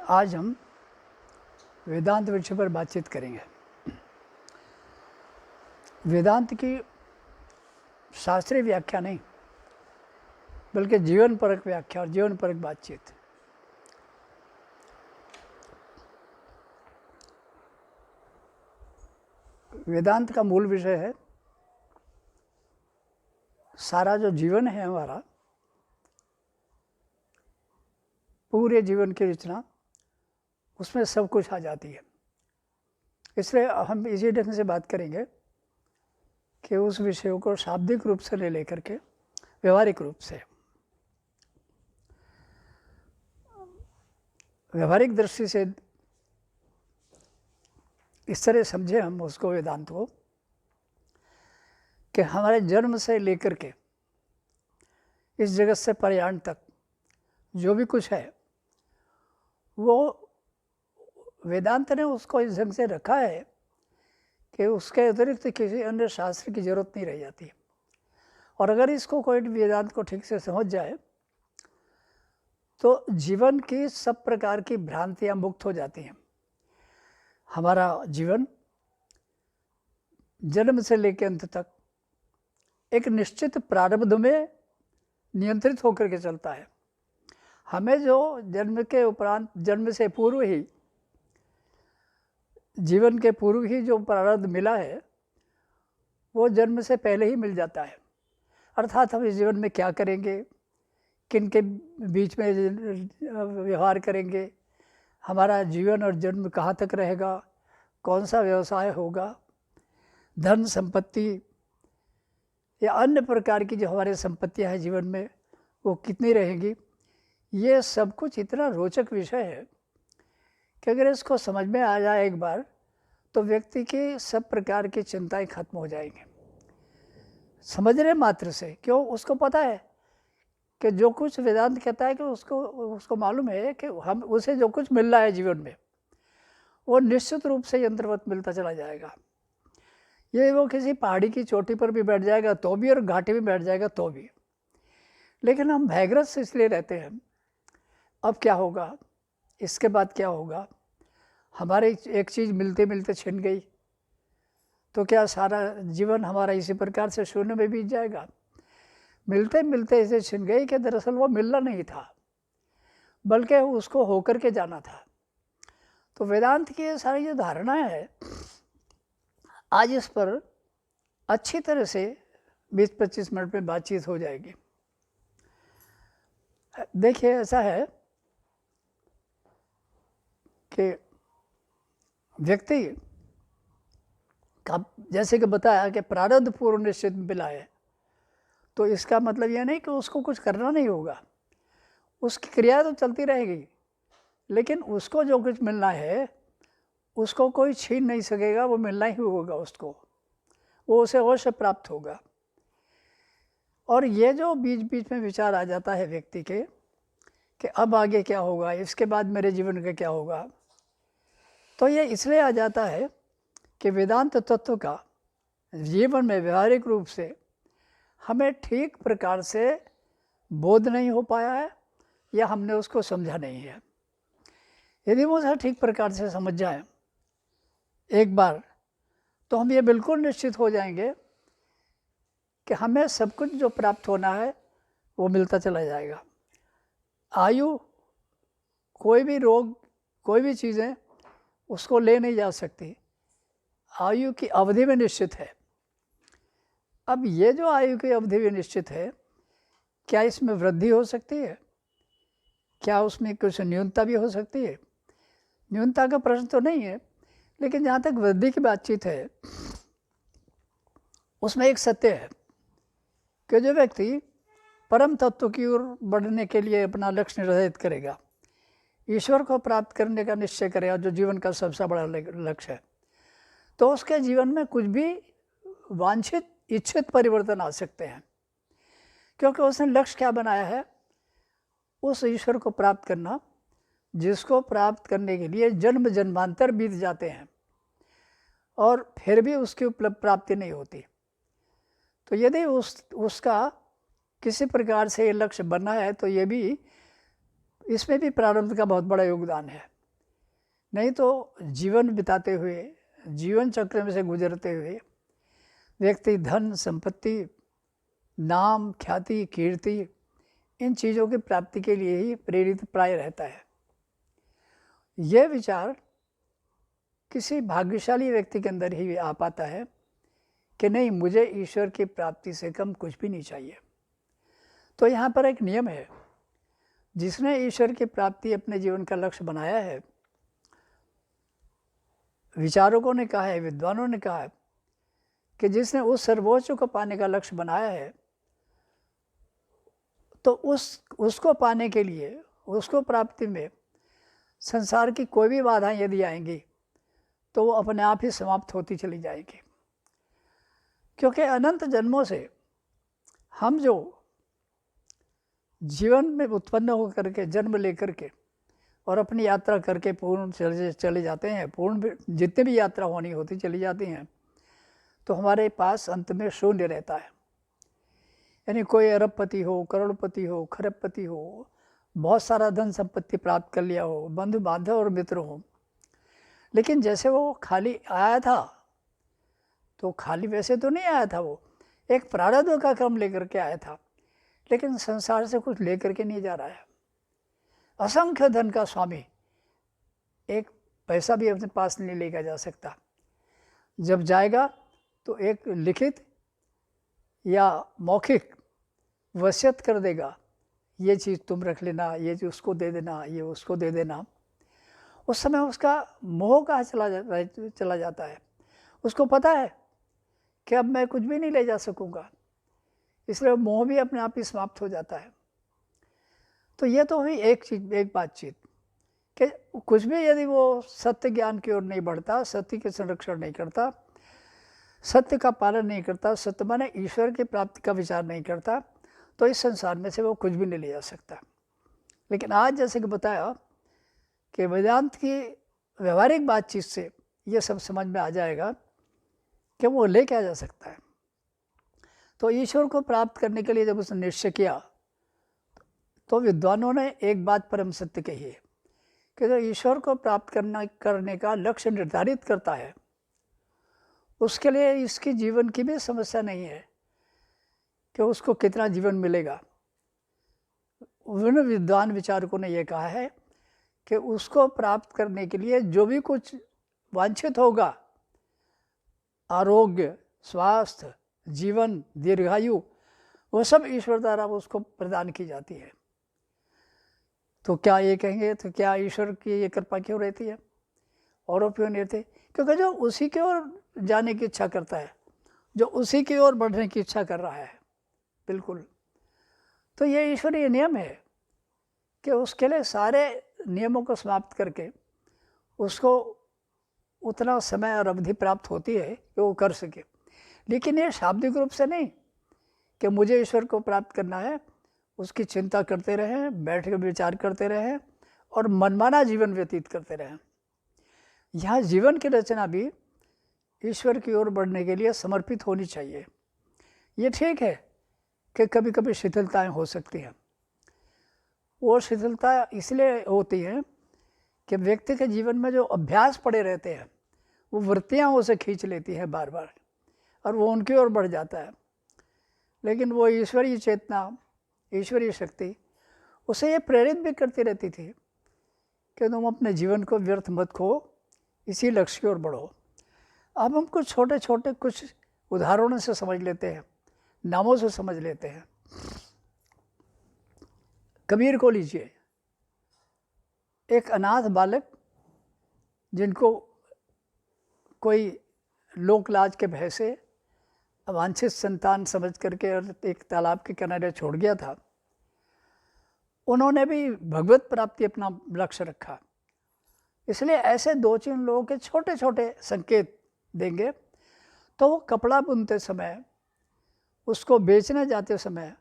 आज हम वेदांत विषय पर बातचीत करेंगे। वेदांत की शास्त्रीय व्याख्या नहीं, बल्कि जीवन परक व्याख्या और जीवन परक बातचीत। वेदांत का मूल विषय है सारा जो जीवन है हमारा, पूरे जीवन की रचना उसमें सब कुछ आ जाती है। इसलिए हम इसी ढंग से बात करेंगे कि उस विषय को शाब्दिक रूप से ले लेकर के व्यवहारिक रूप से, व्यवहारिक दृष्टि से इस तरह समझे हम उसको, वेदांत को, कि हमारे जन्म से लेकर के इस जगत से प्रयाण तक जो भी कुछ है वो वेदांत ने उसको इस ढंग से रखा है कि उसके अतिरिक्त किसी अन्य शास्त्र की जरूरत नहीं रह जाती। और अगर इसको कोई वेदांत को ठीक से समझ जाए तो जीवन की सब प्रकार की भ्रांतियां मुक्त हो जाती हैं। हमारा जीवन जन्म से लेकर अंत तक एक निश्चित प्रारब्ध में नियंत्रित होकर के चलता है। हमें जो जन्म के उपरांत, जन्म से पूर्व ही, जीवन के पूर्व ही जो प्रारब्ध मिला है वो जन्म से पहले ही मिल जाता है। अर्थात हम इस जीवन में क्या करेंगे, किन के बीच में व्यवहार करेंगे, हमारा जीवन और जन्म कहाँ तक रहेगा, कौन सा व्यवसाय होगा, धन संपत्ति या अन्य प्रकार की जो हमारी संपत्तियां हैं जीवन में वो कितनी रहेंगी, ये सब कुछ इतना रोचक विषय है कि अगर इसको समझ में आ जाए एक बार तो व्यक्ति की सब प्रकार की चिंताएं खत्म हो जाएंगी समझने मात्र से। क्यों? उसको पता है कि जो कुछ वेदांत कहता है कि उसको मालूम है कि हम उसे जो कुछ मिल रहा है जीवन में वो निश्चित रूप से यंत्रवत मिलता चला जाएगा। ये वो किसी पहाड़ी की चोटी पर भी बैठ जाएगा तो भी और घाटी में बैठ जाएगा तो भी। लेकिन हम भयग्रस्त इसलिए रहते हैं, अब क्या होगा, इसके बाद क्या होगा, हमारे एक चीज़ मिलते मिलते छिन गई तो क्या सारा जीवन हमारा इसी प्रकार से शून्य में बीत जाएगा। मिलते मिलते इसे छिन गई कि दरअसल वो मिलना नहीं था बल्कि उसको होकर के जाना था। तो वेदांत की ये सारी जो धारणा है, आज इस पर अच्छी तरह से 20-25 मिनट में बातचीत हो जाएगी। देखिए, ऐसा है कि व्यक्ति का, जैसे कि बताया कि प्रारब्ध पूर्व निश्चित मिला है, तो इसका मतलब यह नहीं कि उसको कुछ करना नहीं होगा, उसकी क्रिया तो चलती रहेगी, लेकिन उसको जो कुछ मिलना है उसको कोई छीन नहीं सकेगा, वो मिलना ही होगा उसको, वो उसे अवश्य प्राप्त होगा। और ये जो बीच बीच में विचार आ जाता है व्यक्ति के कि अब आगे क्या होगा, इसके बाद मेरे जीवन का क्या होगा, तो ये इसलिए आ जाता है कि वेदांत तत्व का जीवन में व्यवहारिक रूप से हमें ठीक प्रकार से बोध नहीं हो पाया है या हमने उसको समझा नहीं है। यदि वो उसे ठीक प्रकार से समझ जाए एक बार तो हम ये बिल्कुल निश्चित हो जाएंगे कि हमें सब कुछ जो प्राप्त होना है वो मिलता चला जाएगा। आयु, कोई भी रोग, कोई भी चीज़ें उसको ले नहीं जा सकती, आयु की अवधि में निश्चित है। अब ये जो आयु की अवधि में निश्चित है, क्या इसमें वृद्धि हो सकती है? क्या उसमें कुछ न्यूनता भी हो सकती है? न्यूनता का प्रश्न तो नहीं है, लेकिन जहाँ तक वृद्धि की बातचीत है उसमें एक सत्य है कि जो व्यक्ति परम तत्व की ओर बढ़ने के लिए अपना लक्ष्य निर्धारित करेगा, ईश्वर को प्राप्त करने का निश्चय करेगा, जो जीवन का सबसे बड़ा लक्ष्य है, तो उसके जीवन में कुछ भी वांछित इच्छित परिवर्तन आ सकते हैं, क्योंकि उसने लक्ष्य क्या बनाया है, उस ईश्वर को प्राप्त करना जिसको प्राप्त करने के लिए जन्म जन्मांतर बीत जाते हैं और फिर भी उसकी उपलब्ध प्राप्ति नहीं होती। तो यदि उसका किसी प्रकार से ये लक्ष्य बनना है तो ये भी, इसमें भी प्रारब्ध का बहुत बड़ा योगदान है। नहीं तो जीवन बिताते हुए, जीवन चक्र में से गुजरते हुए व्यक्ति धन, संपत्ति, नाम, ख्याति, कीर्ति, इन चीज़ों की प्राप्ति के लिए ही प्रेरित प्राय रहता है। यह विचार किसी भाग्यशाली व्यक्ति के अंदर ही आ पाता है कि नहीं, मुझे ईश्वर की प्राप्ति से कम कुछ भी नहीं चाहिए। तो यहाँ पर एक नियम है, जिसने ईश्वर की प्राप्ति अपने जीवन का लक्ष्य बनाया है, विचारकों ने कहा है, विद्वानों ने कहा है कि जिसने उस सर्वोच्च को पाने का लक्ष्य बनाया है, तो उसको पाने के लिए, उसको प्राप्ति में संसार की कोई भी बाधाएं यदि आएंगी तो वो अपने आप ही समाप्त होती चली जाएगी। क्योंकि अनंत जन्मों से हम जो जीवन में उत्पन्न होकर के, जन्म लेकर के और अपनी यात्रा करके पूर्ण चले जाते हैं, पूर्ण जितने भी यात्रा होनी होती चली जाती हैं, तो हमारे पास अंत में शून्य रहता है। यानी कोई अरबपति हो, करोड़पति हो, खरबपति हो, बहुत सारा धन संपत्ति प्राप्त कर लिया हो, बंधु बांधव और मित्र हो, लेकिन जैसे वो खाली आया था, तो खाली वैसे तो नहीं आया था, वो एक प्रारब्ध का क्रम लेकर के आया था, लेकिन संसार से कुछ लेकर के नहीं जा रहा है। असंख्य धन का स्वामी एक पैसा भी अपने पास नहीं लेकर जा सकता। जब जाएगा तो एक लिखित या मौखिक वसीयत कर देगा, ये चीज़ तुम रख लेना, ये चीज़ उसको दे देना, ये उसको दे देना। उस समय उसका मोह कहाँ चला जाता है। उसको पता है कि अब मैं कुछ भी नहीं ले जा सकूँगा, इसलिए मोह भी अपने आप ही समाप्त हो जाता है। तो ये तो हुई एक बातचीत कि कुछ भी यदि वो सत्य ज्ञान की ओर नहीं बढ़ता, सत्य के संरक्षण नहीं करता, सत्य का पालन नहीं करता, सत्य माने ईश्वर की प्राप्ति का विचार नहीं करता, तो इस संसार में से वो कुछ भी नहीं ले जा सकता। लेकिन आज जैसे कि बताया कि वेदांत की व्यवहारिक बातचीत से ये सब समझ में आ जाएगा कि वो ले क्या जा सकता है। तो ईश्वर को प्राप्त करने के लिए जब उसने निश्चय किया, तो विद्वानों ने एक बात परम सत्य कही है कि जो ईश्वर को प्राप्त करने का लक्ष्य निर्धारित करता है, उसके लिए इसकी जीवन की भी समस्या नहीं है कि उसको कितना जीवन मिलेगा। उन विद्वान विचारकों ने यह कहा है कि उसको प्राप्त करने के लिए जो भी कुछ वांछित होगा, आरोग्य, स्वास्थ्य, जीवन, दीर्घायु, वो सब ईश्वर द्वारा उसको प्रदान की जाती है। तो क्या ये कहेंगे, तो क्या ईश्वर की ये कृपा क्यों रहती है और क्यों नहीं रहती? क्योंकि जो उसी की ओर जाने की इच्छा करता है, जो उसी की ओर बढ़ने की इच्छा कर रहा है, बिल्कुल। तो ये ईश्वरीय नियम है कि उसके लिए सारे नियमों को समाप्त करके उसको उतना समय और अवधि प्राप्त होती है कि वो कर सके। लेकिन ये शाब्दिक रूप से नहीं कि मुझे ईश्वर को प्राप्त करना है, उसकी चिंता करते रहें, बैठ कर विचार करते रहें और मनमाना जीवन व्यतीत करते रहें। यहाँ जीवन की रचना भी ईश्वर की ओर बढ़ने के लिए समर्पित होनी चाहिए। ये ठीक है कि कभी कभी शिथिलताएं हो सकती हैं। वो शिथिलता इसलिए होती है कि व्यक्ति के जीवन में जो अभ्यास पड़े रहते हैं, वो वृत्तियाँ उसे खींच लेती हैं बार बार और वो उनकी ओर बढ़ जाता है। लेकिन वो ईश्वरीय चेतना, ईश्वरीय शक्ति उसे ये प्रेरित भी करती रहती थी कि तुम अपने जीवन को व्यर्थ मत खो, इसी लक्ष्य की ओर बढ़ो। अब हम कुछ छोटे छोटे कुछ उदाहरणों से समझ लेते हैं, नामों से समझ लेते हैं। कबीर को लीजिए, एक अनाथ बालक जिनको कोई लोक लाज के भय से अवांछित संतान समझ करके और एक तालाब के किनारे छोड़ गया था, उन्होंने भी भगवत प्राप्ति अपना लक्ष्य रखा। इसलिए ऐसे 2-3 लोगों के छोटे छोटे संकेत देंगे तो वो कपड़ा बुनते समय, उसको बेचने जाते समय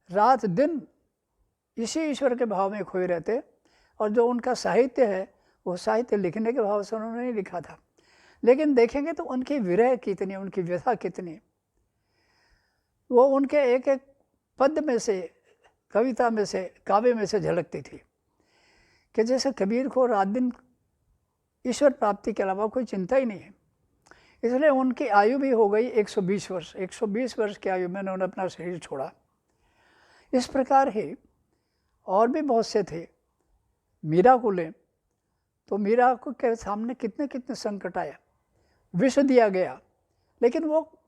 रात दिन इसी ईश्वर के भाव में खोए रहते। और जो उनका साहित्य है, वो साहित्य लिखने के भाव से उन्होंने नहीं लिखा था, लेकिन देखेंगे तो उनकी विरह कितनी, उनकी व्यथा कितनी, वो उनके एक एक पद में से, कविता में से, काव्य में से झलकती थी। कि जैसे कबीर को रात दिन ईश्वर प्राप्ति के अलावा कोई चिंता ही नहीं है। इसलिए उनकी आयु भी हो गई 120 वर्ष। 120 वर्ष की आयु में उन्होंने अपना शरीर छोड़ा। इस प्रकार ही और भी बहुत से थे। मीरा को लें तो मीरा को के सामने कितने कितने संकट आया, विष दिया गया, लेकिन वो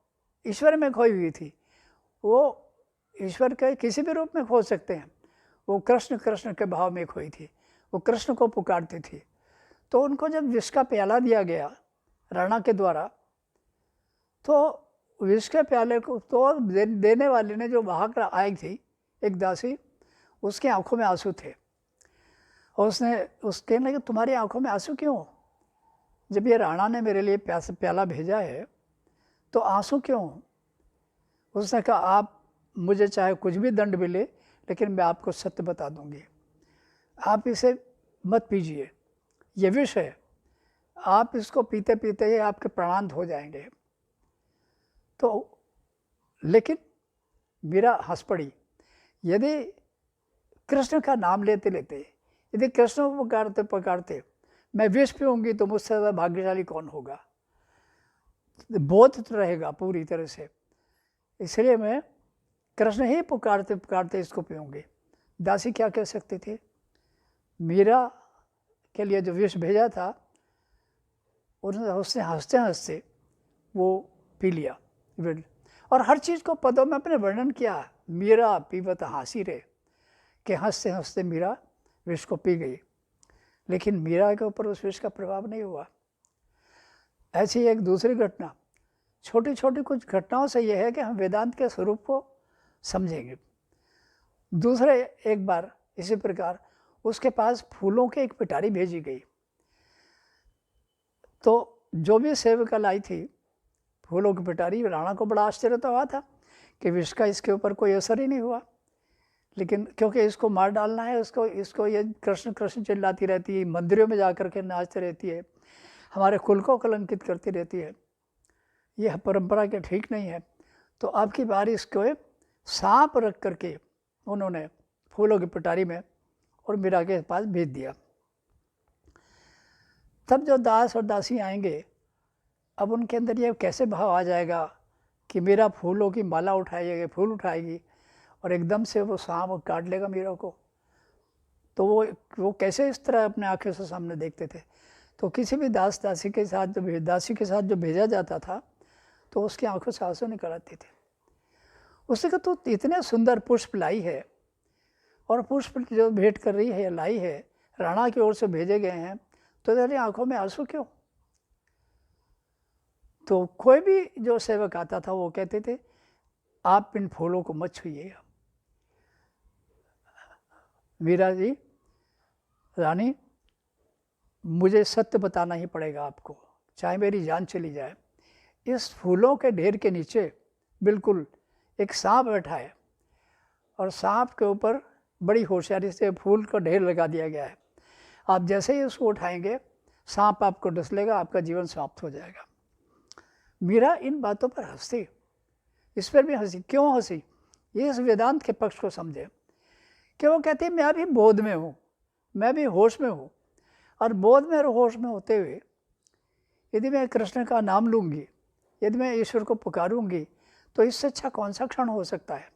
ईश्वर में खोई हुई थी। वो ईश्वर के किसी भी रूप में खो सकते हैं। वो कृष्ण कृष्ण के भाव में खोई थी, वो कृष्ण को पुकारती थी। तो उनको जब विष का प्याला दिया गया राणा के द्वारा, तो विष के प्याले को तो देने वाले ने जो भाग आई थी, एक दासी, उसकी आंखों में आंसू थे। और उसके लगे तुम्हारी आंखों में आंसू क्यों? जब ये राणा ने मेरे लिए प्याला भेजा है तो आंसू क्यों? उसने कहा आप मुझे चाहे कुछ भी दंड मिले, लेकिन मैं आपको सत्य बता दूंगी। आप इसे मत पीजिए, ये विष है। आप इसको पीते पीते ही आपके प्राणांत हो जाएंगे। तो लेकिन मीरा हंस पड़ी। यदि कृष्ण का नाम लेते लेते, यदि कृष्ण को पुकारते पुकारते मैं विष पीऊँगी तो मुझसे ज़्यादा भाग्यशाली कौन होगा? बोध तो रहेगा पूरी तरह से। इसलिए मैं कृष्ण ही पुकारते पुकारते इसको पीऊँगी। दासी क्या कह सकती थी? मीरा के लिए जो विष भेजा था उसने हंसते हंसते वो पी लिया। और हर चीज़ को पदों में अपने वर्णन किया। मीरा पीवत हासी रे, कि हंसते हंसते मीरा विष को पी गई, लेकिन मीरा के ऊपर उस विष का प्रभाव नहीं हुआ। ऐसी एक दूसरी घटना, छोटी छोटी कुछ घटनाओं से यह है कि हम वेदांत के स्वरूप को समझेंगे। दूसरे एक बार इसी प्रकार उसके पास फूलों की एक पिटारी भेजी गई। तो जो भी सेविका लाई थी फूलों की पिटारी, राणा को बड़ा आश्चर्य तो हुआ था कि विष का इसके ऊपर कोई असर ही नहीं हुआ। लेकिन क्योंकि इसको मार डालना है, इसको ये कृष्ण कृष्ण चिल्लाती रहती है, मंदिरों में जा कर के नाचती रहती है, हमारे कुल को कलंकित करती रहती है, यह परंपरा के ठीक नहीं है। तो आपकी बार इसको सांप रख करके उन्होंने फूलों की पिटारी में और मीरा के पास भेज दिया। तब जो दास और दासी आएंगे, अब उनके अंदर ये कैसे भाव आ जाएगा कि मीरा फूलों की माला उठाएगी, फूल उठाएगी और एकदम से वो सांप काट लेगा मीरा को। तो वो कैसे इस तरह अपने आंखों से सामने देखते थे। तो किसी भी दासी के साथ जो भेजा जाता था तो उसकी आंखों से आंसू निकल आते थे। उसने कहा तो इतने सुंदर पुष्प लाई है, और पुष्प जो भेंट कर रही है, लाई है, राणा की ओर से भेजे गए हैं, तो तेरी आंखों में आंसू क्यों? तो कोई भी जो सेवक आता था वो कहते थे आप इन फूलों को मत छुइएगा। मीरा जी, रानी, मुझे सत्य बताना ही पड़ेगा आपको, चाहे मेरी जान चली जाए। इस फूलों के ढेर के नीचे बिल्कुल एक सांप बैठा है, और सांप के ऊपर बड़ी होशियारी से फूल का ढेर लगा दिया गया है। आप जैसे ही उसको उठाएंगे सांप आपको डस लेगा, आपका जीवन समाप्त हो जाएगा। मीरा इन बातों पर हंसी, इस पर भी हंसी। क्यों हंसी? ये इस वेदांत के पक्ष को समझे कि वो कहती है मैं अभी बोध में हूँ, मैं भी होश में हूँ, और बोध में और होश में होते हुए यदि मैं कृष्ण का नाम लूँगी, यदि मैं ईश्वर को पुकारूँगी, तो इससे अच्छा कौन सा क्षण हो सकता है?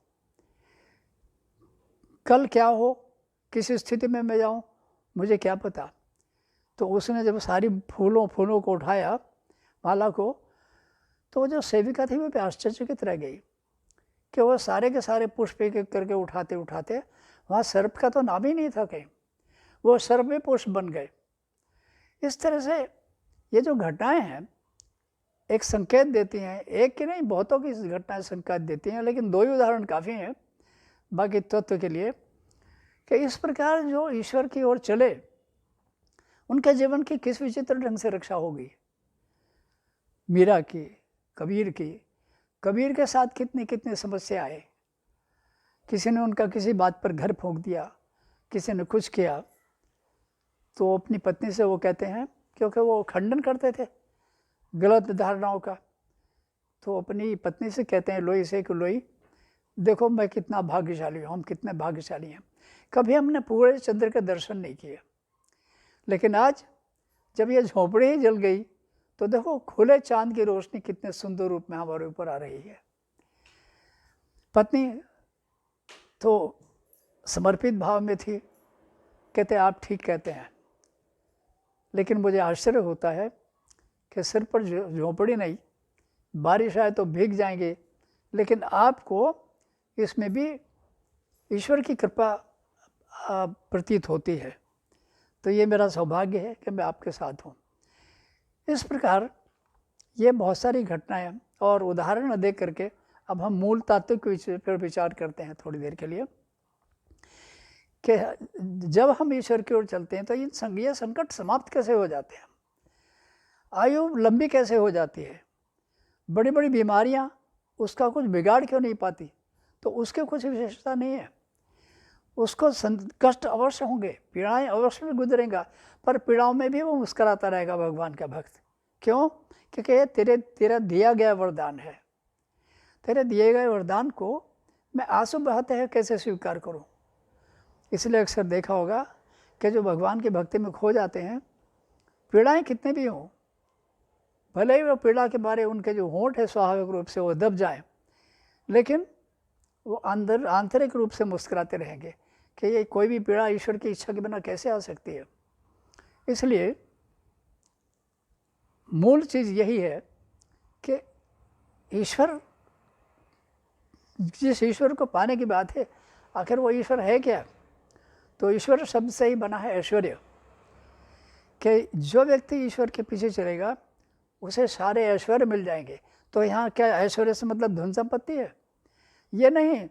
कल क्या हो, किस स्थिति में मैं जाऊँ, मुझे क्या पता। तो उसने जब सारी फूलों को उठाया, माला को, तो जो सेविका थी वो आश्चर्यचकित रह गई कि वो सारे के सारे पुष्प एक एक करके उठाते उठाते वहाँ सर्प का तो नाम ही नहीं था कहीं, वो सर्प में पुष्प बन गए। इस तरह से ये जो घटनाएं हैं एक संकेत देती हैं, एक की नहीं बहुतों की घटनाएं संकेत देती हैं, लेकिन दो ही उदाहरण काफ़ी हैं बाकी तत्व के लिए, कि इस प्रकार जो ईश्वर की ओर चले उनके जीवन की किस विचित्र ढंग से रक्षा होगी। मीरा की, कबीर के साथ कितनी कितनी समस्या आए। किसी ने उनका किसी बात पर घर फूंक दिया, किसी ने कुछ किया, तो अपनी पत्नी से वो कहते हैं, क्योंकि वो खंडन करते थे गलत धारणाओं का, तो अपनी पत्नी से कहते हैं लोई से कि लोई देखो मैं कितना भाग्यशाली हूँ, हम कितने भाग्यशाली हैं, कभी हमने पूरे चंद्र के दर्शन नहीं किए, लेकिन आज जब ये झोंपड़ी ही जल गई तो देखो खुले चांद की रोशनी कितने सुंदर रूप में हमारे ऊपर आ रही है। पत्नी तो समर्पित भाव में थी, कहते आप ठीक कहते हैं, लेकिन मुझे आश्चर्य होता है कि सिर पर झोंपड़ी नहीं, बारिश आए तो भीग जाएंगे, लेकिन आपको इसमें भी ईश्वर की कृपा प्रतीत होती है। तो ये मेरा सौभाग्य है कि मैं आपके साथ हूँ। इस प्रकार ये बहुत सारी घटनाएं और उदाहरण देख करके अब हम मूल तात्विक विषय पर विचार करते हैं थोड़ी देर के लिए, कि जब हम ईश्वर की ओर चलते हैं तो ये संकट समाप्त कैसे हो जाते हैं, आयु लंबी कैसे हो जाती है, बड़ी बड़ी बीमारियां उसका कुछ बिगाड़ क्यों नहीं पाती, तो उसके कुछ विशेषता नहीं है। उसको कष्ट अवश्य होंगे, पीड़ाएं अवश्य में गुजरेगा, पर पीड़ाओं में भी वो मुस्कुराता रहेगा भगवान का भक्त। क्यों? क्योंकि तेरा दिया गया वरदान है। तेरे दिए गए वरदान को मैं आंसू बहाते हुए कैसे स्वीकार करूं? इसलिए अक्सर देखा होगा कि जो भगवान की भक्ति में खो जाते हैं, पीड़ाएं कितने भी हों, भले ही वो पीड़ा के बारे उनके जो होंठ है स्वाभाविक रूप से वो दब जाए, लेकिन वो अंदर आंतरिक रूप से मुस्कुराते रहेंगे कि ये कोई भी पीड़ा ईश्वर की इच्छा के बिना कैसे आ सकती है। इसलिए मूल चीज़ यही है कि ईश्वर, जिस ईश्वर को पाने की बात है, आखिर वो ईश्वर है क्या? तो ईश्वर शब्द से ही बना है ऐश्वर्य, कि जो व्यक्ति ईश्वर के पीछे चलेगा उसे सारे ऐश्वर्य मिल जाएंगे। तो यहाँ क्या ऐश्वर्य से मतलब धन संपत्ति है? ये नहीं,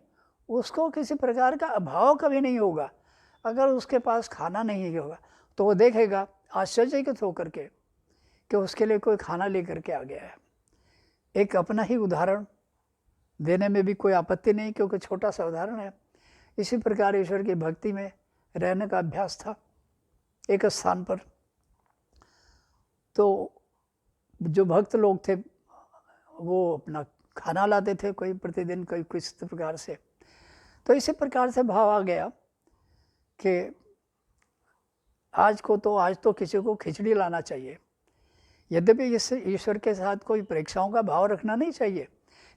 उसको किसी प्रकार का अभाव कभी नहीं होगा। अगर उसके पास खाना नहीं होगा तो वो देखेगा आश्चर्यचकित होकर के कि उसके लिए कोई खाना लेकर के आ गया है। एक अपना ही उदाहरण देने में भी कोई आपत्ति नहीं, क्योंकि छोटा सा उदाहरण है। इसी प्रकार ईश्वर की भक्ति में रहने का अभ्यास था एक स्थान पर। तो जो भक्त लोग थे वो अपना खाना लाते थे, कोई प्रतिदिन, कोई किस प्रकार से। तो इसी प्रकार से भाव आ गया कि आज तो किसी को खिचड़ी लाना चाहिए। यद्यपि इससे ईश्वर के साथ कोई परीक्षाओं का भाव रखना नहीं चाहिए,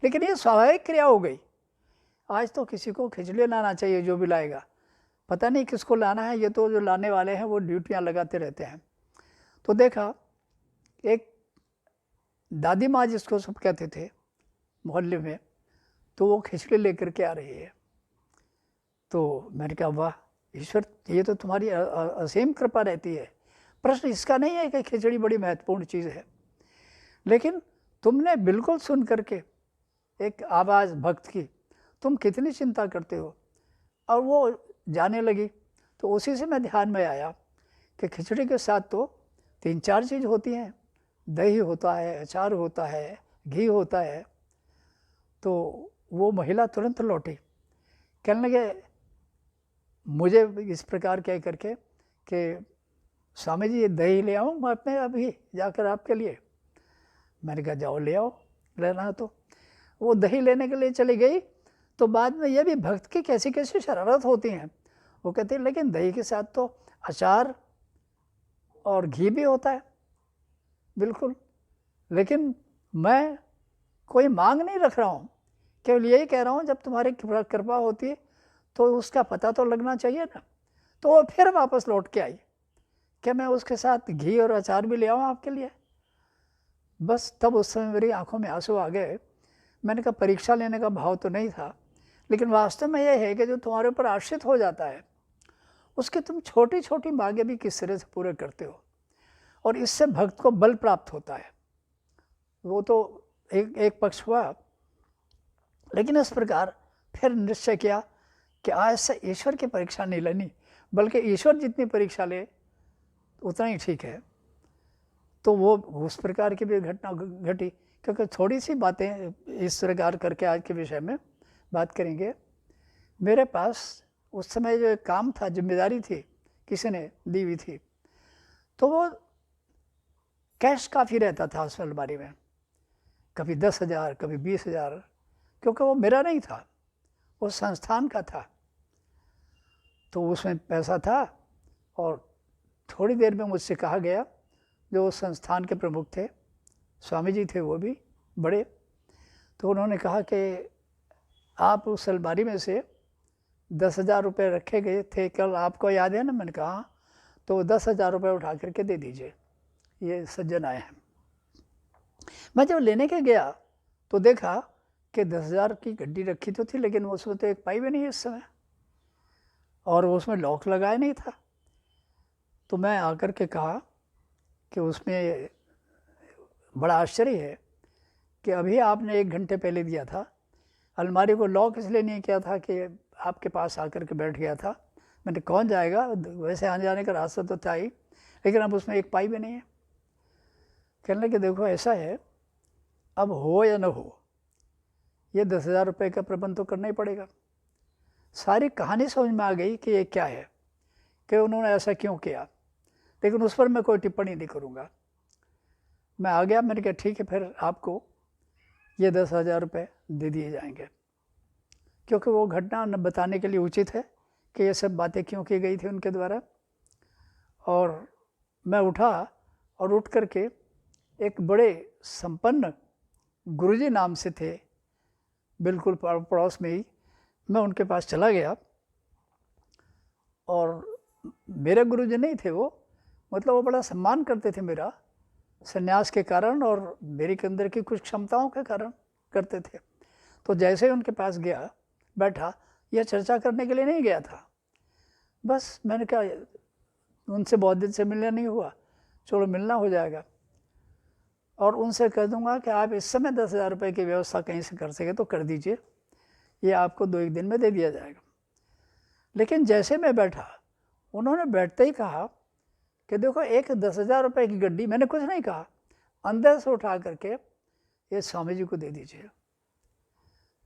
लेकिन ये स्वाभाविक क्रिया हो गई। आज तो किसी को खिचड़ी लाना चाहिए, जो भी लाएगा। पता नहीं किसको लाना है, ये तो जो लाने वाले हैं वो ड्यूटियाँ लगाते रहते हैं। तो देखा एक दादी माँ, जिसको सब कहते थे मोहल्ले में, तो वो खिचड़ी लेकर के आ रही है। तो मैंने कहा वाह ईश्वर, ये तो तुम्हारी असीम कृपा रहती है। प्रश्न इसका नहीं है कि खिचड़ी बड़ी महत्वपूर्ण चीज़ है, लेकिन तुमने बिल्कुल सुन करके एक आवाज़ भक्त की, तुम कितनी चिंता करते हो, और वो जाने लगी। तो उसी से मैं ध्यान में आया कि खिचड़ी के साथ तो 3-4 चीज़ होती हैं, दही होता है, अचार होता है, घी होता है। तो वो महिला तुरंत लौटी, कहने लगे मुझे इस प्रकार कह करके कि स्वामी जी ये दही ले आऊँ मैं अपने अभी जाकर आपके लिए। मैंने कहा जाओ ले आओ, लेना है तो। वो दही लेने के लिए चली गई। तो बाद में ये भी भक्त की कैसी कैसी शरारत होती हैं। वो कहती है लेकिन दही के साथ तो अचार और घी भी होता है। बिल्कुल, लेकिन मैं कोई मांग नहीं रख रहा हूँ, केवल यही कह रहा हूँ जब तुम्हारी कृपा होती है तो उसका पता तो लगना चाहिए ना। तो वो फिर वापस लौट के आई कि मैं उसके साथ घी और अचार भी ले आऊँ आपके लिए। बस तब उस समय मेरी आंखों में आंसू आ गए। मैंने कहा परीक्षा लेने का भाव तो नहीं था, लेकिन वास्तव में यह है कि जो तुम्हारे ऊपर आश्रित हो जाता है उसके तुम छोटी छोटी मांगे भी किस तरह से पूरे करते हो, और इससे भक्त को बल प्राप्त होता है। वो तो एक पक्ष हुआ। लेकिन इस प्रकार फिर निश्चय किया कि आज से ईश्वर की परीक्षा नहीं लेनी, बल्कि ईश्वर जितनी परीक्षा ले उतना ही ठीक है। तो वो उस प्रकार की भी घटना घटी, क्योंकि थोड़ी सी बातें इस प्रकार करके आज के विषय में बात करेंगे। मेरे पास उस समय जो एक काम था, जिम्मेदारी थी, किसी ने दी हुई थी, तो वो कैश काफ़ी रहता था उस अलमारी में, कभी 10,000 कभी 20,000, क्योंकि वो मेरा नहीं था, वो संस्थान का था। तो उसमें पैसा था और थोड़ी देर में मुझसे कहा गया जो उस संस्थान के प्रमुख थे, स्वामी जी थे वो भी बड़े, तो उन्होंने कहा कि आप उस अलमारी में से 10,000 रुपये रखे गए थे, कल आपको याद है ना? मैंने कहा हाँ। तो 10,000 रुपये उठा करके दे दीजिए, ये सज्जन आए हैं। मैं जब लेने के गया तो देखा कि 10,000 की गड्डी रखी तो थी, लेकिन उसमें तो एक पाई भी नहीं है इस समय, और उसमें लॉक लगाया नहीं था। तो मैं आकर के कहा कि उसमें बड़ा आश्चर्य है कि अभी आपने 1 घंटे पहले दिया था, अलमारी को लॉक इसलिए नहीं किया था कि आपके पास आकर के बैठ गया था। मैंने कौन जाएगा, वैसे आने जाने का रास्ता तो था ही, लेकिन अब उसमें एक पाई भी नहीं है। कहने लगे देखो ऐसा है, अब हो या न हो, ये 10,000 रुपये का प्रबंध तो करना ही पड़ेगा। सारी कहानी समझ में आ गई कि ये क्या है, कि उन्होंने ऐसा क्यों किया, लेकिन उस पर मैं कोई टिप्पणी नहीं करूँगा। मैं आ गया, मैंने कहा ठीक है, फिर आपको ये 10,000 रुपये दे दिए जाएंगे, क्योंकि वो घटना न बताने के लिए उचित है कि ये सब बातें क्यों की गई थी उनके द्वारा। और मैं उठा और उठ करके एक बड़े संपन्न गुरुजी नाम से थे, बिल्कुल पड़ोस में ही, मैं उनके पास चला गया। और मेरे गुरुजी नहीं थे वो, मतलब वो बड़ा सम्मान करते थे मेरा, संन्यास के कारण और मेरे के अंदर की कुछ क्षमताओं के कारण करते थे। तो जैसे ही उनके पास गया, बैठा, यह चर्चा करने के लिए नहीं गया था, बस मैंने कहा उनसे बहुत दिन से मिलना नहीं हुआ, चलो मिलना हो जाएगा, और उनसे कह दूंगा कि आप इस समय 10,000 रुपये की व्यवस्था कहीं से कर सके तो कर दीजिए, ये आपको 2-1 दिन में दे दिया जाएगा। लेकिन जैसे मैं बैठा, उन्होंने बैठते ही कहा कि देखो एक 10,000 रुपये की गड्डी, मैंने कुछ नहीं कहा, अंदर से उठा करके ये स्वामी जी को दे दीजिए।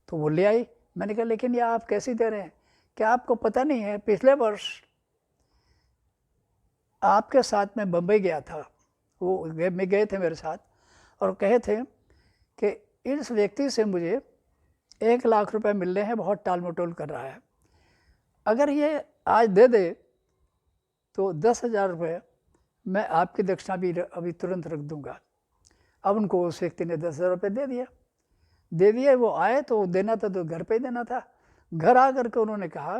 तो वो ले आई। मैंने कहा लेकिन ये आप कैसे दे रहे हैं, क्या आपको पता नहीं है पिछले वर्ष आपके साथ में बम्बई गया था, वो में गए थे मेरे साथ, और कहे थे कि इस व्यक्ति से मुझे 1 लाख रुपए मिल रहे हैं, बहुत टाल मटोल कर रहा है, अगर ये आज दे दे तो 10,000 रुपये मैं आपकी दक्षिणा भी अभी तुरंत रख दूंगा। अब उनको उस व्यक्ति ने 10,000 रुपये दे दिए। वो आए तो देना था तो घर पे ही देना था। घर आ करके उन्होंने कहा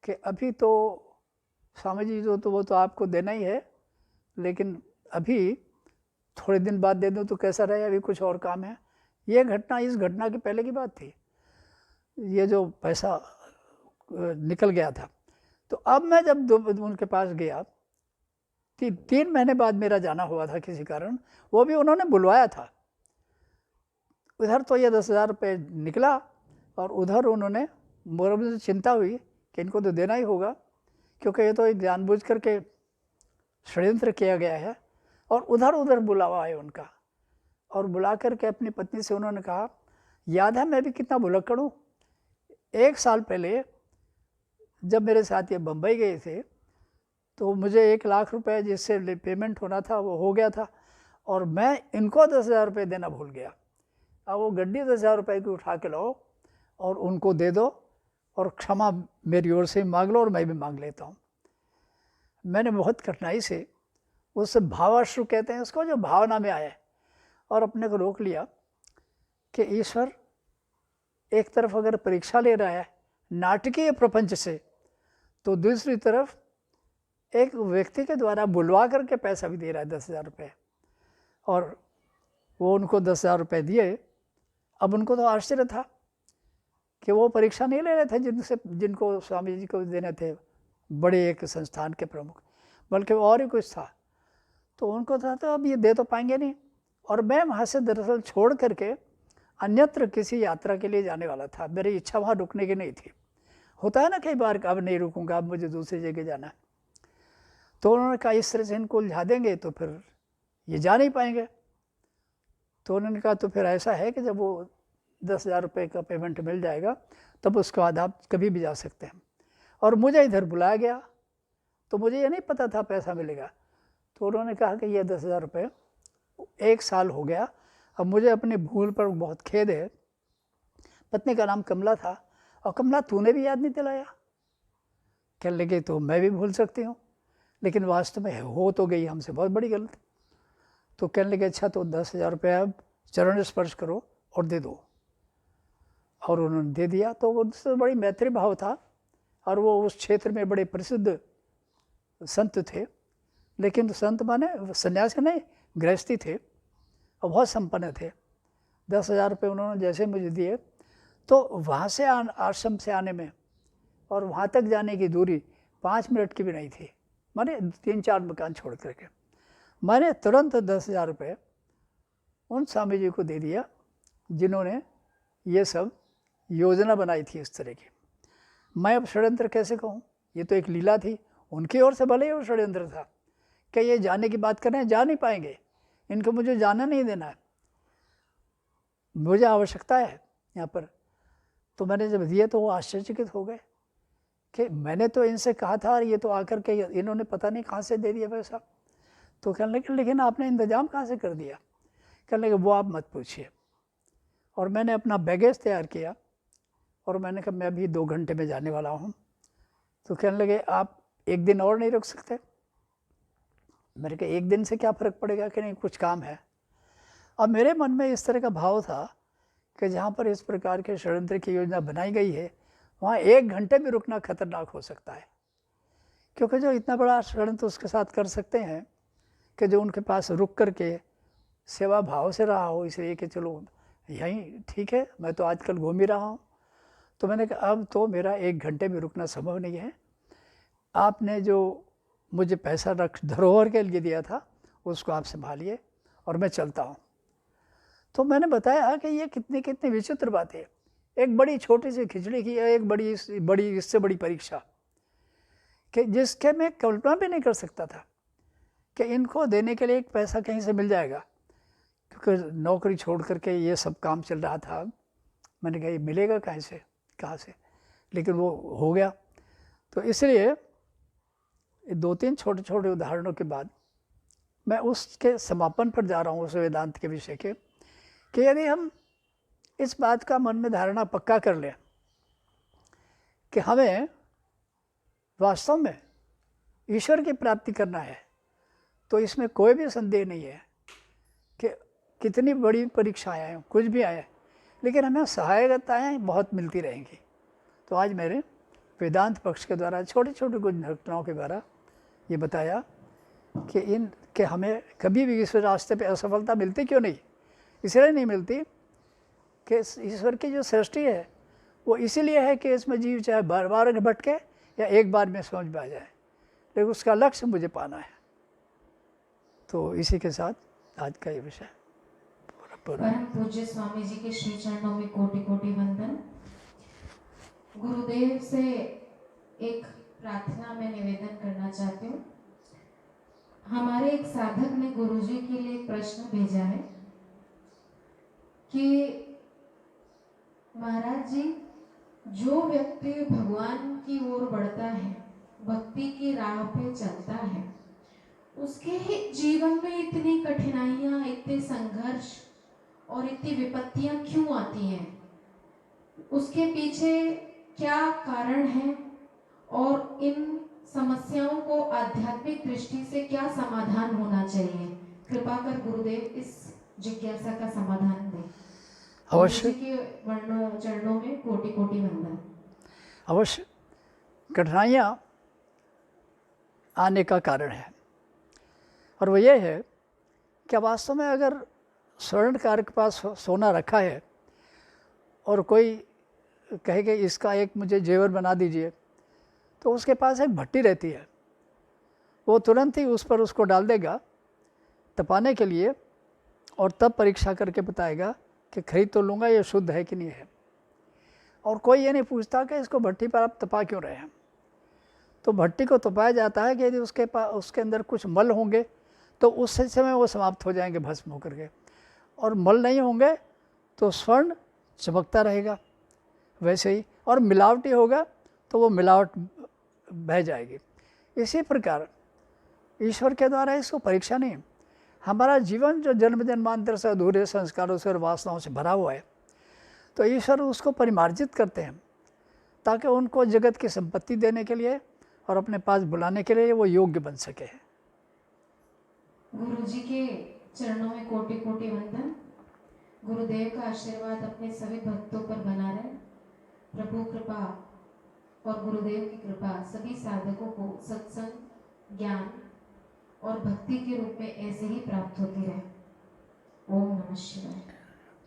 कि अभी तो स्वामी जी जो तो वो तो आपको देना ही है, लेकिन अभी थोड़े दिन बाद दे दूँ तो कैसा रहे, अभी कुछ और काम है। ये घटना, इस घटना की पहले की बात थी, ये जो पैसा निकल गया था। तो अब मैं जब उनके पास गया, 3 महीने बाद मेरा जाना हुआ था किसी कारण, वो भी उन्होंने बुलवाया था। उधर तो ये 10,000 रुपये निकला, और उधर उन्होंने, मुझे चिंता हुई कि इनको तो देना ही होगा, क्योंकि ये तो एक जानबूझ करके षड्यंत्र किया गया है। और उधर बुलावा है उनका, और बुला करके अपनी पत्नी से उन्होंने कहा, याद है मैं भी कितना भुलक्कड़ हूँ, 1 साल पहले जब मेरे साथ ये बम्बई गए थे तो मुझे 1 लाख रुपए जिससे पेमेंट होना था वो हो गया था, और मैं इनको 10,000 रुपये देना भूल गया। अब वो गड्डी 10,000 रुपये की उठा के लाओ और उनको दे दो, और क्षमा मेरी ओर से मांग लो और मैं भी मांग लेता हूँ। मैंने बहुत कठिनाई से उस भावाश्रु कहते हैं उसको, जो भावना में आया, और अपने को रोक लिया कि ईश्वर एक तरफ अगर परीक्षा ले रहा है नाटकीय प्रपंच से, तो दूसरी तरफ एक व्यक्ति के द्वारा बुलवा करके पैसा भी दे रहा है 10,000 रुपये। और वो उनको 10,000 रुपये दिए। अब उनको तो आश्चर्य था कि वो परीक्षा नहीं ले रहे थे जिनको स्वामी जी को देने थे, बड़े एक संस्थान के प्रमुख, बल्कि और ही कुछ था। तो उनको था तो अब ये दे तो पाएंगे नहीं, और मैं वहाँ से दरअसल छोड़ करके अन्यत्र किसी यात्रा के लिए जाने वाला था। मेरी इच्छा वहाँ रुकने की नहीं थी। होता है ना कई बार, अब नहीं रुकूंगा, अब मुझे दूसरी जगह जाना है। तो उन्होंने कहा इस तरह से इनको उलझा देंगे तो फिर ये जा नहीं पाएंगे। तो उन्होंने कहा तो फिर ऐसा है कि जब वो 10,000 रुपये का पेमेंट मिल जाएगा तब उसके बाद आप कभी भी जा सकते हैं। और मुझे इधर बुलाया गया, तो मुझे ये नहीं पता था पैसा मिलेगा। तो उन्होंने कहा कि ये 10,000 रुपये 1 साल हो गया, अब मुझे अपनी भूल पर बहुत खेद है। पत्नी का नाम कमला था, और कमला तूने भी याद नहीं दिलाया। कहने लगे तो मैं भी भूल सकती हूँ, लेकिन वास्तव में हो तो गई हमसे बहुत बड़ी गलती। तो कहने लगे अच्छा तो 10,000 रुपये अब चरण स्पर्श करो और दे दो। और उन्होंने दे दिया। तो उनसे बड़ी मैत्री भाव था और वो उस क्षेत्र में बड़े प्रसिद्ध संत थे। लेकिन संत माने सन्यासी नहीं, गृहस्थी थे और बहुत संपन्न थे। 10,000 रुपये उन्होंने जैसे मुझे दिए, तो वहाँ से आश्रम से आने में और वहाँ तक जाने की दूरी 5 मिनट की भी नहीं थी, माने 3-4 मकान छोड़ करके। मैंने तुरंत 10,000 रुपये उन स्वामी जी को दे दिया जिन्होंने ये सब योजना बनाई थी इस तरह की। मैं अब षड्यंत्र कैसे कहूँ, ये तो एक लीला थी उनकी ओर से, भले ही वो षड्यंत्र था कि ये जाने की बात कर रहे हैं, जा नहीं पाएंगे, इनको मुझे जाना नहीं देना है, मुझे आवश्यकता है यहाँ पर। तो मैंने जब दिए तो वो आश्चर्यचकित हो गए कि मैंने तो इनसे कहा था और ये तो आकर के इन्होंने पता नहीं कहाँ से दे दिया पैसा। तो कहने लगे लेकिन आपने इंतजाम कहाँ से कर दिया? कहने लगे वो आप मत पूछिए। और मैंने अपना बैगेज तैयार किया और मैंने कहा मैं अभी 2 घंटे में जाने वाला हूँ। तो कहने लगे आप 1 दिन और नहीं रुक सकते? मैंने कहा 1 दिन से क्या फ़र्क पड़ेगा कि नहीं, कुछ काम है। अब मेरे मन में इस तरह का भाव था कि जहाँ पर इस प्रकार के षड्यंत्र की योजना बनाई गई है वहाँ 1 घंटे भी रुकना खतरनाक हो सकता है, क्योंकि जो इतना बड़ा षड्यंत्र उसके साथ कर सकते हैं कि जो उनके पास रुक करके सेवा भाव से रहा हो, इसलिए कि चलो यहीं ठीक है, मैं तो आजकल घूम ही रहा हूँ। तो मैंने कहा अब तो मेरा 1 घंटे में रुकना संभव नहीं है, आपने जो मुझे पैसा धरोहर के लिए दिया था उसको आप संभालिए और मैं चलता हूँ। तो मैंने बताया कि ये कितनी कितनी विचित्र बात है, एक बड़ी छोटी सी खिचड़ी की एक बड़ी इससे बड़ी परीक्षा कि जिसके मैं कल्पना भी नहीं कर सकता था कि इनको देने के लिए एक पैसा कहीं से मिल जाएगा, क्योंकि नौकरी छोड़ करके ये सब काम चल रहा था। मैंने कहा ये मिलेगा कहाँ से, लेकिन वो हो गया। तो इसलिए 2-3 छोटे छोटे उदाहरणों के बाद मैं उसके समापन पर जा रहा हूँ, उस वेदांत के विषय के, कि यदि हम इस बात का मन में धारणा पक्का कर लें कि हमें वास्तव में ईश्वर की प्राप्ति करना है, तो इसमें कोई भी संदेह नहीं है कि कितनी बड़ी परीक्षाएं आएँ, कुछ भी आए, लेकिन हमें सहायताएँ बहुत मिलती रहेंगी। तो आज मेरे वेदांत पक्ष के द्वारा छोटी छोटी कुछ घटनाओं के द्वारा ये बताया कि हमें कभी भी इस रास्ते पे असफलता मिलती क्यों नहीं। इसलिए नहीं मिलती कि ईश्वर की जो सृष्टि है वो इसीलिए है कि इसमें जीव चाहे बार बार भटके या एक बार में समझ में आ जाए, लेकिन उसका लक्ष्य मुझे पाना है। तो इसी के साथ आज का ये विषय। परम पूज्य स्वामी जी के श्री चरणों में कोटि कोटि वंदन। गुरुदेव से एक प्रार्थना में निवेदन करना चाहती हूँ। हमारे एक साधक ने गुरुजी के लिए प्रश्न भेजा है कि महाराज जी, जो व्यक्ति भगवान की ओर बढ़ता है, भक्ति की राह पे चलता है, उसके जीवन में इतनी कठिनाइयां, इतने संघर्ष और इतनी विपत्तियां क्यों आती हैं? उसके पीछे क्या कारण है और इन समस्याओं को आध्यात्मिक दृष्टि से क्या समाधान होना चाहिए? कृपा कर गुरुदेव इस जिज्ञासा का समाधान दें। अवश्य के चरणों में कोटि कोटि वंदन। अवश्य कठिनाइयाँ आने का कारण है, और वो ये है कि वास्तव में अगर स्वर्णकार के पास सोना रखा है और कोई कहे कि इसका एक मुझे जेवर बना दीजिए, तो उसके पास एक भट्टी रहती है, वो तुरंत ही उस पर उसको डाल देगा तपाने के लिए, और तब परीक्षा करके बताएगा कि खरीद तो लूँगा ये शुद्ध है कि नहीं है। और कोई ये नहीं पूछता कि इसको भट्टी पर आप तपा क्यों रहे हैं। तो भट्टी को तपाया जाता है कि यदि उसके अंदर कुछ मल होंगे तो उस समय वो समाप्त हो जाएंगे भस्म होकर के, और मल नहीं होंगे तो स्वर्ण चमकता रहेगा वैसे ही, और मिलावटी होगा तो वो मिलावट बह जाएगी। इसी प्रकार ईश्वर के द्वारा इसको परीक्षा नहीं, हमारा जीवन जो जन्म जन्मांतर से अधूरे संस्कारों से और वासनाओं से भरा हुआ है, तो ईश्वर उसको परिमार्जित करते हैं ताकि उनको जगत की संपत्ति देने के लिए और अपने पास बुलाने के लिए वो योग्य बन सके। गुरु जी के चरणों में कोटि कोटि वंदन। गुरुदेव का आशीर्वाद अपने सभी भक्तों पर बना रहे। प्रभु कृपा और गुरुदेव की कृपा सभी साधकों को सत्संग, ज्ञान और भक्ति के रूप में ऐसे ही प्राप्त होती रहे। ओम नमः शिवाय।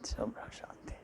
सब शांति।